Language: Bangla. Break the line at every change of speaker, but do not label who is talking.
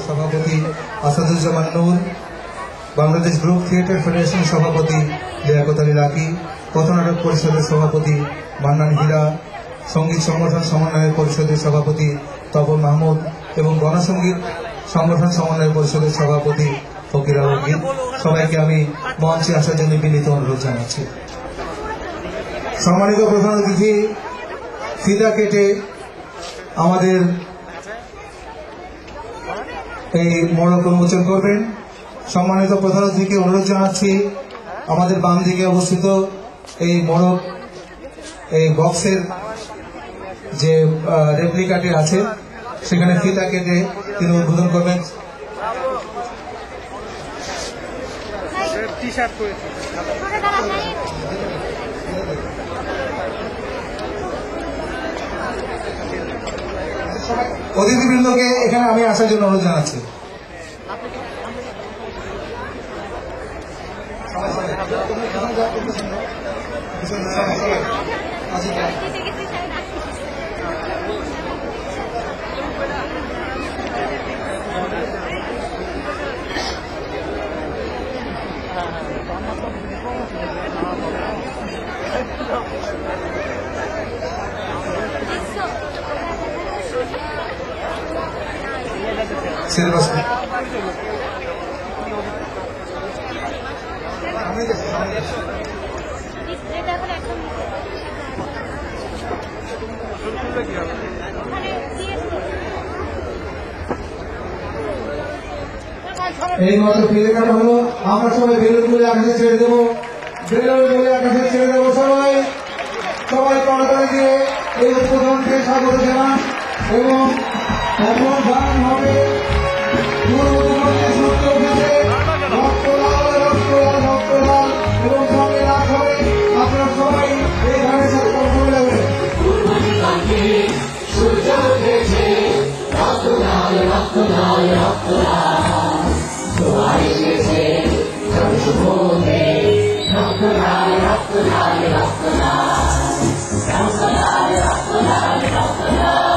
সভাপতি আসাদুজ্জামান নূর, বাংলাদেশ গ্রুপ থিয়েটার ফেডারেশনের সভাপতি লিয়াকত আলী লাকি, পথনাটক পরিষদের সভাপতি মান্নান হীরা, সঙ্গীত সংগঠন সমন্বয় পরিষদের সভাপতি তপন মাহমুদ এবং গণসঙ্গীত সংগঠন সমন্বয় পরিষদের সভাপতি ফকির আলমগীর, সবাইকে আমি মঞ্চে আসার জন্য বিনীত অনুরোধ জানাচ্ছি। সম্মানিত প্রধান অতিথি ফিতা কেটে আমাদের এই মোড়ক উন্মোচন করবেন। সম্মানিত প্রধান অতিথিকে অনুরোধ জানাচ্ছি আমাদের বাম দিকে অবস্থিত এই মোড়ক এই বক্সের যে রেপ্লিকাটি আছে সেখানে ফিতা কেটে তিনি উদ্বোধন করবেন। অতিথিবৃন্দকে এখানে আমি আসার জন্য অনুরোধ জানাচ্ছি। এই মাত্র ফিরে কাটা হলো, আমরা সবাই বেলুন গুলো আকাশে ছেড়ে দেবো, বেলুন গুলো আকাশে ছেড়ে দেবো। সবাই সবাই করতালি দিয়ে এই উদ্বোধনকে স্বাগত জানান এবং এখন গান হবে এবং সঙ্গে নাচ হবে। আপনারা সবাই এই গানের সাথে কণ্ঠ মিলাবেন।